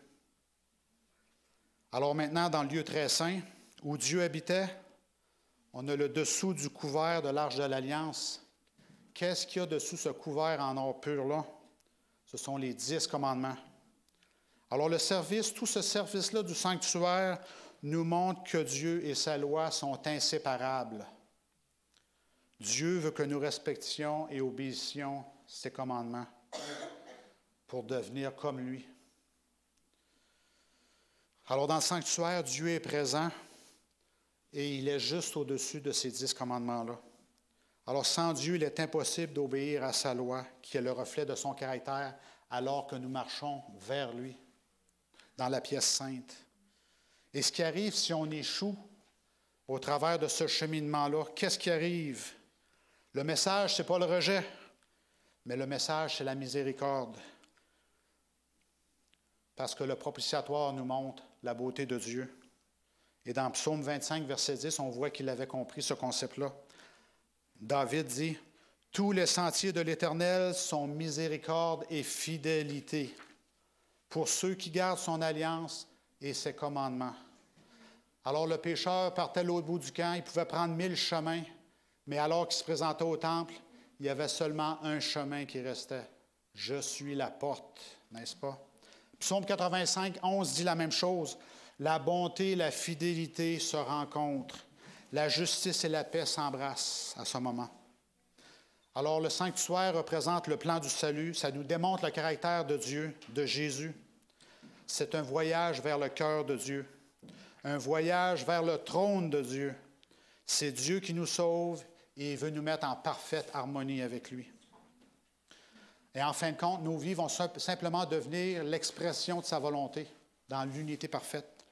Alors maintenant, dans le lieu très saint, où Dieu habitait, on a le dessous du couvert de l'Arche de l'Alliance. Qu'est-ce qu'il y a dessous ce couvert en or pur-là? Ce sont les 10 commandements. Alors tout ce service-là du sanctuaire nous montre que Dieu et sa loi sont inséparables. Dieu veut que nous respections et obéissions ses commandements pour devenir comme lui. Alors dans le sanctuaire, Dieu est présent et il est juste au-dessus de ces 10 commandements-là. Alors sans Dieu, il est impossible d'obéir à sa loi, qui est le reflet de son caractère, alors que nous marchons vers lui, dans la pièce sainte. Et ce qui arrive si on échoue au travers de ce cheminement-là, qu'est-ce qui arrive? Le message, ce n'est pas le rejet, mais le message, c'est la miséricorde. Parce que le propitiatoire nous montre la beauté de Dieu. Et dans Psaume 25, verset 10, on voit qu'il avait compris ce concept-là. David dit, « Tous les sentiers de l'Éternel sont miséricorde et fidélité pour ceux qui gardent son alliance et ses commandements. » Alors le pécheur partait à l'autre bout du camp, il pouvait prendre 1000 chemins, mais alors qu'il se présentait au temple, il y avait seulement un chemin qui restait. « Je suis la porte », n'est-ce pas? Psaume 85, 11 dit la même chose. La bonté et la fidélité se rencontrent. La justice et la paix s'embrassent à ce moment. Alors, le sanctuaire représente le plan du salut. Ça nous démontre le caractère de Dieu, de Jésus. c'est un voyage vers le cœur de Dieu, un voyage vers le trône de Dieu. C'est Dieu qui nous sauve et il veut nous mettre en parfaite harmonie avec lui. Et en fin de compte, nos vies vont simplement devenir l'expression de sa volonté dans l'unité parfaite.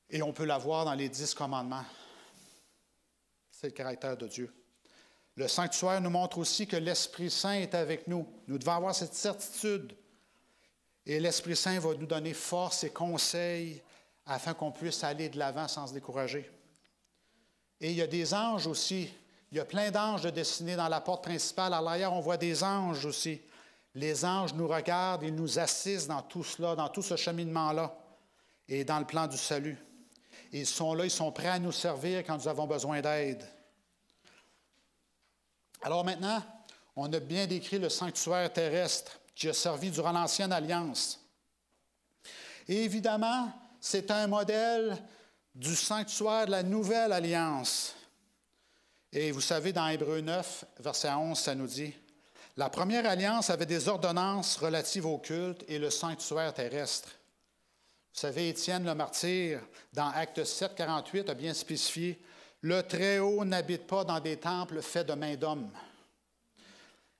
Et on peut la voir dans les 10 commandements. C'est le caractère de Dieu. Le sanctuaire nous montre aussi que l'Esprit Saint est avec nous. Nous devons avoir cette certitude. Et l'Esprit Saint va nous donner force et conseils afin qu'on puisse aller de l'avant sans se décourager. Et il y a des anges aussi. Il y a plein d'anges dessinés dans la porte principale. À l'arrière, on voit des anges aussi. Les anges nous regardent et nous assistent dans tout cela, dans tout ce cheminement-là et dans le plan du salut. Ils sont là, ils sont prêts à nous servir quand nous avons besoin d'aide. Alors maintenant, on a bien décrit le sanctuaire terrestre qui a servi durant l'Ancienne Alliance. Et évidemment, c'est un modèle du sanctuaire de la Nouvelle Alliance. Et vous savez, dans Hébreux 9, verset 11, ça nous dit « La première alliance avait des ordonnances relatives au culte et le sanctuaire terrestre. » Vous savez, Étienne le martyr, dans Actes 7, 48, a bien spécifié « Le Très-Haut n'habite pas dans des temples faits de mains d'hommes. »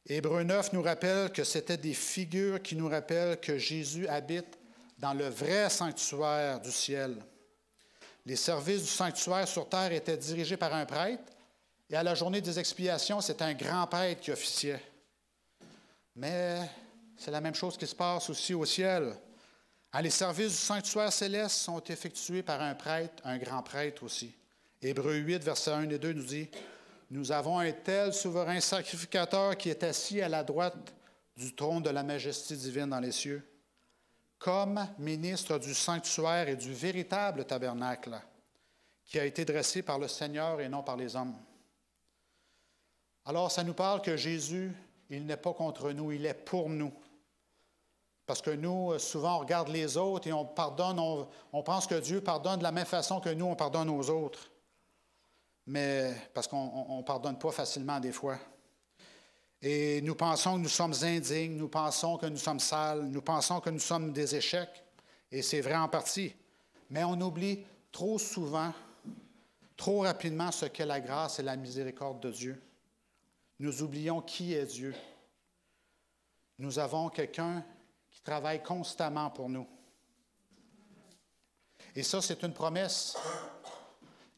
Hébreux 9 nous rappelle que c'était des figures qui nous rappellent que Jésus habite dans le vrai sanctuaire du ciel. Les services du sanctuaire sur terre étaient dirigés par un prêtre, et à la journée des expiations, c'est un grand prêtre qui officiait. Mais c'est la même chose qui se passe aussi au ciel. Les services du sanctuaire céleste sont effectués par un prêtre, un grand prêtre aussi. Hébreux 8, versets 1 et 2 nous dit « Nous avons un tel souverain sacrificateur qui est assis à la droite du trône de la majesté divine dans les cieux, comme ministre du sanctuaire et du véritable tabernacle, qui a été dressé par le Seigneur et non par les hommes. » Alors, ça nous parle que Jésus, il n'est pas contre nous, il est pour nous. Parce que nous, souvent, on regarde les autres et on pardonne, on pense que Dieu pardonne de la même façon que nous, on pardonne aux autres. Mais parce qu'on ne pardonne pas facilement des fois. Et nous pensons que nous sommes indignes, nous pensons que nous sommes sales, nous pensons que nous sommes des échecs. Et c'est vrai en partie. Mais on oublie trop souvent, trop rapidement ce qu'est la grâce et la miséricorde de Dieu. Nous oublions qui est Dieu. Nous avons quelqu'un qui travaille constamment pour nous. Et ça, c'est une promesse.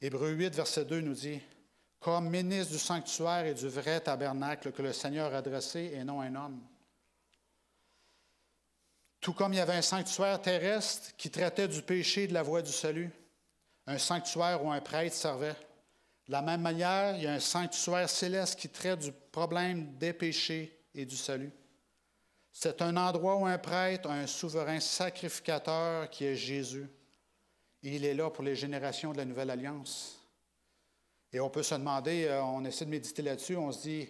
Hébreux 8, verset 2 nous dit « Comme ministre du sanctuaire et du vrai tabernacle que le Seigneur a dressé et non un homme. » Tout comme il y avait un sanctuaire terrestre qui traitait du péché et de la voie du salut, un sanctuaire où un prêtre servait. De la même manière, il y a un sanctuaire céleste qui traite du problème des péchés et du salut. C'est un endroit où un prêtre, un souverain sacrificateur qui est Jésus. Et il est là pour les générations de la Nouvelle Alliance. Et on peut se demander, on essaie de méditer là-dessus, on se dit,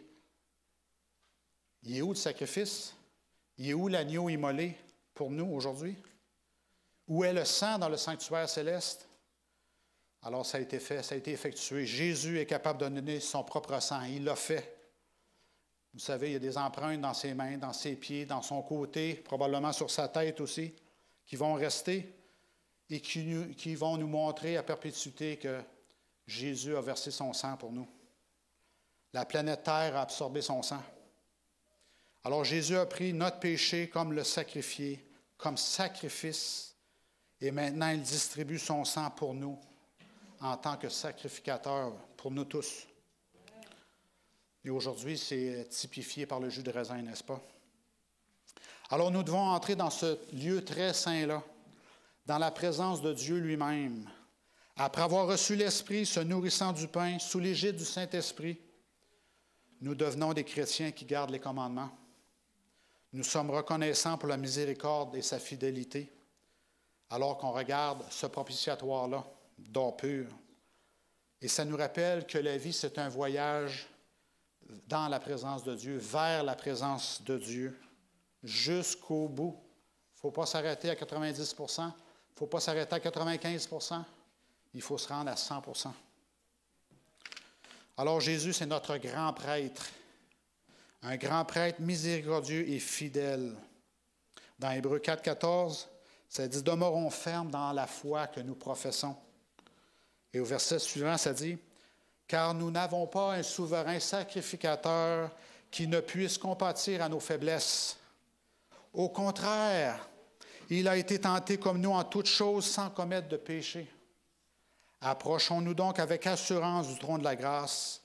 il est où le sacrifice? Il est où l'agneau immolé pour nous aujourd'hui? Où est le sang dans le sanctuaire céleste? Alors ça a été fait, ça a été effectué. Jésus est capable de donner son propre sang. Il l'a fait. Vous savez, il y a des empreintes dans ses mains, dans ses pieds, dans son côté, probablement sur sa tête aussi, qui vont rester et qui vont nous montrer à perpétuité que Jésus a versé son sang pour nous. La planète Terre a absorbé son sang. Alors Jésus a pris notre péché comme le sacrifié, comme sacrifice, et maintenant il distribue son sang pour nous en tant que sacrificateur pour nous tous. Et aujourd'hui, c'est typifié par le jus de raisin, n'est-ce pas? Alors nous devons entrer dans ce lieu très saint-là, dans la présence de Dieu lui-même. Après avoir reçu l'Esprit, se nourrissant du pain, sous l'égide du Saint-Esprit, nous devenons des chrétiens qui gardent les commandements. Nous sommes reconnaissants pour la miséricorde et sa fidélité, alors qu'on regarde ce propitiatoire-là, d'or pur. Et ça nous rappelle que la vie, c'est un voyage dans la présence de Dieu, vers la présence de Dieu, jusqu'au bout. Il ne faut pas s'arrêter à 90 %, il ne faut pas s'arrêter à 95 %, il faut se rendre à 100 %. Alors Jésus, c'est notre grand prêtre, un grand prêtre miséricordieux et fidèle. Dans Hébreux 4, 14, ça dit « Demeurons fermes dans la foi que nous professons ». Et au verset suivant, ça dit « Car nous n'avons pas un souverain sacrificateur qui ne puisse compatir à nos faiblesses. Au contraire, il a été tenté comme nous en toutes choses sans commettre de péché. Approchons-nous donc avec assurance du trône de la grâce,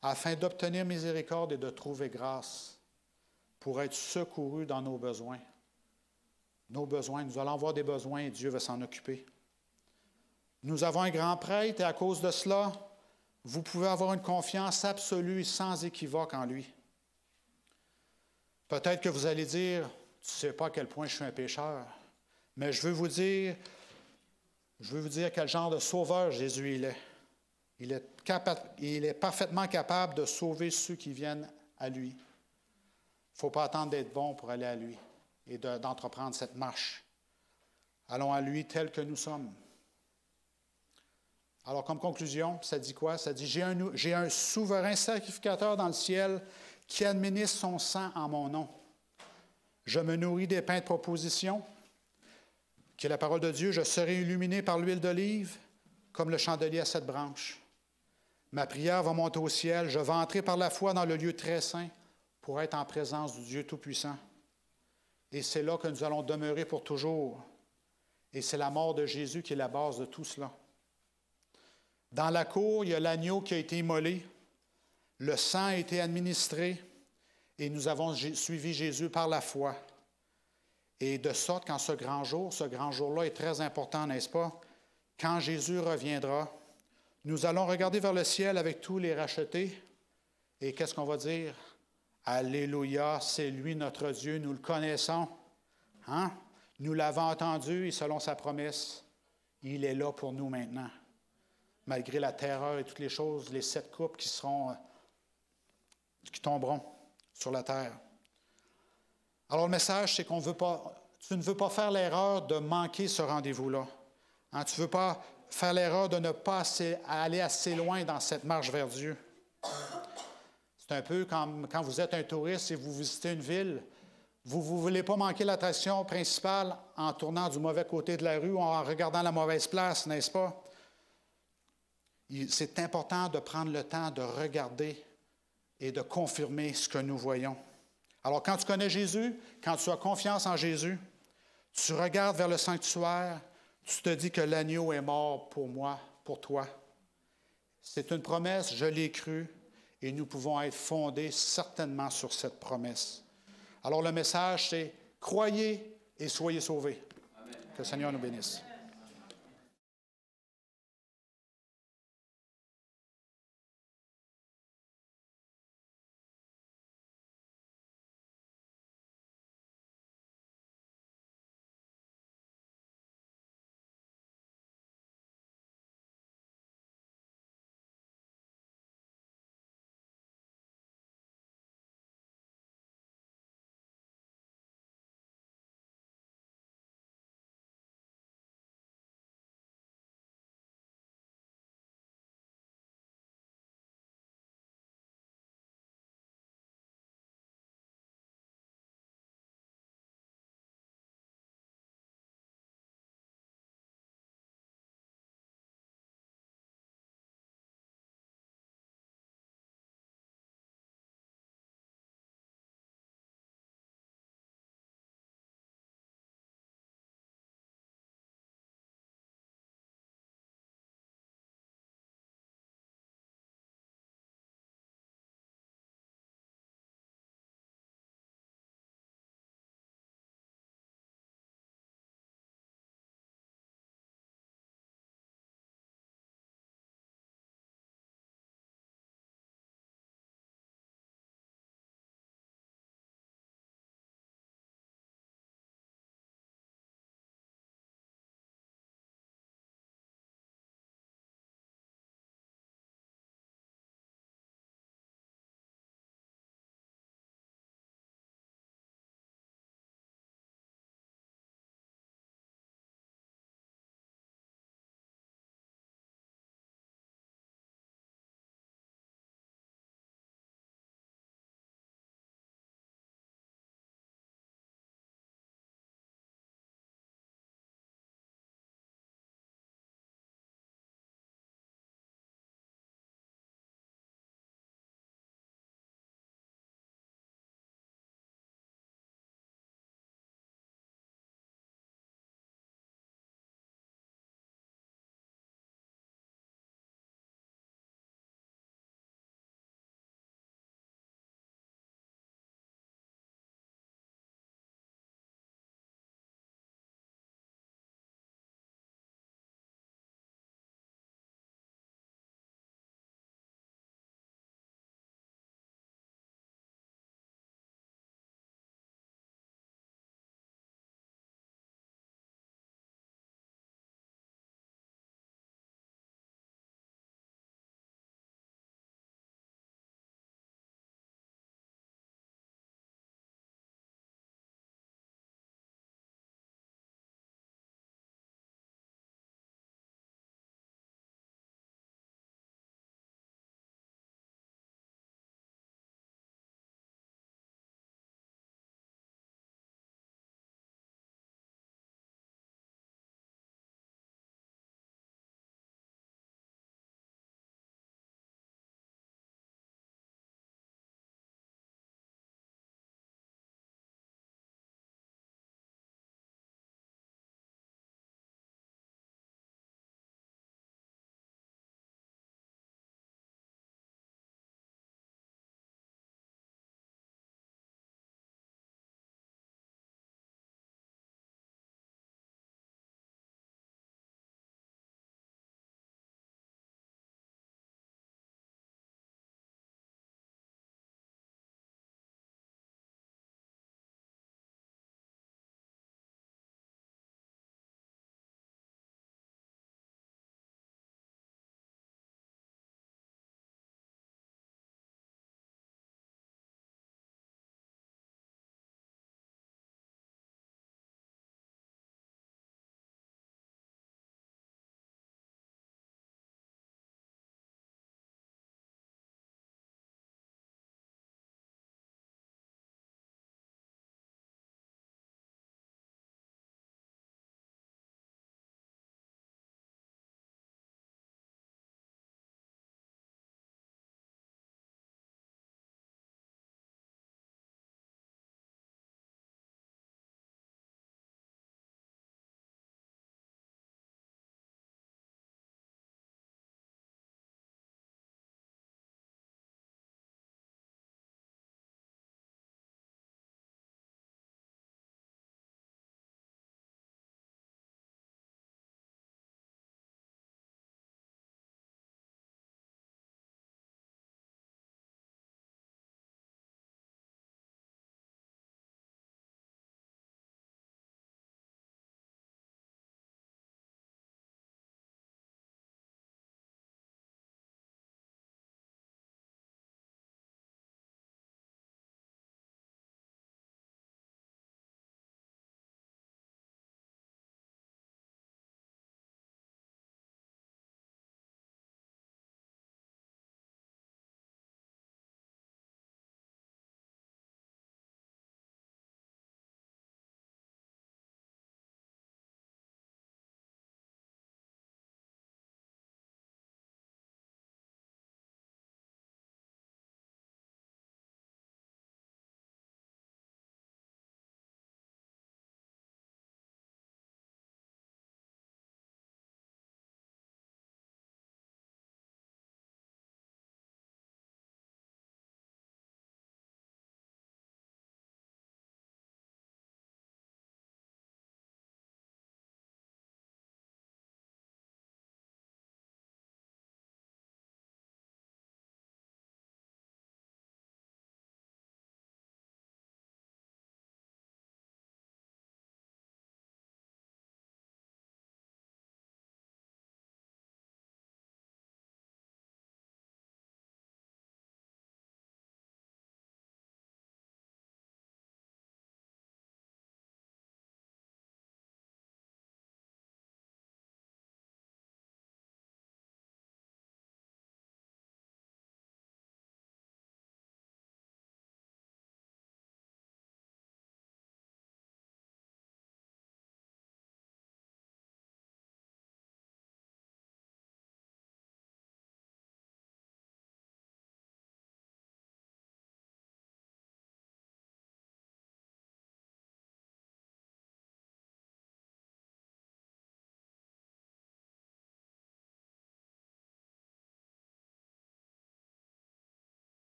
afin d'obtenir miséricorde et de trouver grâce, pour être secourus dans nos besoins. » Nos besoins, nous allons avoir des besoins et Dieu va s'en occuper. Nous avons un grand prêtre et à cause de cela, vous pouvez avoir une confiance absolue et sans équivoque en lui. Peut-être que vous allez dire, tu ne sais pas à quel point je suis un pécheur, mais je veux vous dire quel genre de sauveur Jésus il est. Il est parfaitement capable de sauver ceux qui viennent à lui. Il ne faut pas attendre d'être bon pour aller à lui et d'entreprendre cette marche. Allons à lui tel que nous sommes. Alors, comme conclusion, ça dit quoi? Ça dit, j'ai un souverain sacrificateur dans le ciel qui administre son sang en mon nom. Je me nourris des pains de proposition, qui est la parole de Dieu. Je serai illuminé par l'huile d'olive, comme le chandelier à 7 branches. Ma prière va monter au ciel. Je vais entrer par la foi dans le lieu très saint pour être en présence du Dieu Tout-Puissant. Et c'est là que nous allons demeurer pour toujours. Et c'est la mort de Jésus qui est la base de tout cela. Dans la cour, il y a l'agneau qui a été immolé. Le sang a été administré. Et nous avons suivi Jésus par la foi. Et de sorte qu'en ce grand jour-là est très important, n'est-ce pas? Quand Jésus reviendra, nous allons regarder vers le ciel avec tous les rachetés. Et qu'est-ce qu'on va dire? Alléluia, c'est lui notre Dieu, nous le connaissons. Hein? Nous l'avons entendu et selon sa promesse, il est là pour nous maintenant. Malgré la terreur et toutes les choses, les 7 coupes qui tomberont sur la terre. Alors le message, c'est tu ne veux pas faire l'erreur de manquer ce rendez-vous-là. Hein? Tu ne veux pas faire l'erreur de ne pas aller assez loin dans cette marche vers Dieu. C'est un peu comme quand vous êtes un touriste et vous visitez une ville, vous ne voulez pas manquer l'attraction principale en tournant du mauvais côté de la rue ou en regardant la mauvaise place, n'est-ce pas? C'est important de prendre le temps de regarder et de confirmer ce que nous voyons. Alors, quand tu connais Jésus, quand tu as confiance en Jésus, tu regardes vers le sanctuaire, tu te dis que l'agneau est mort pour moi, pour toi. C'est une promesse, je l'ai crue, et nous pouvons être fondés certainement sur cette promesse. Alors, le message, c'est croyez et soyez sauvés. Amen. Que le Seigneur nous bénisse.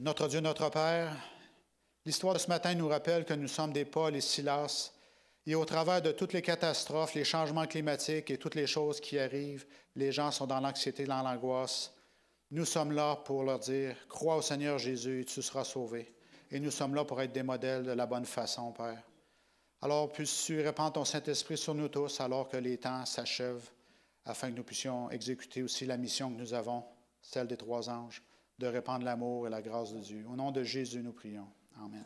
Notre Dieu, notre Père, l'histoire de ce matin nous rappelle que nous sommes des Paul et Silas, et au travers de toutes les catastrophes, les changements climatiques et toutes les choses qui arrivent, les gens sont dans l'anxiété, dans l'angoisse. Nous sommes là pour leur dire, crois au Seigneur Jésus et tu seras sauvé. Et nous sommes là pour être des modèles de la bonne façon, Père. Alors, puisses-tu répandre ton Saint-Esprit sur nous tous alors que les temps s'achèvent, afin que nous puissions exécuter aussi la mission que nous avons, celle des 3 anges, de répandre l'amour et la grâce de Dieu. Au nom de Jésus, nous prions. Amen.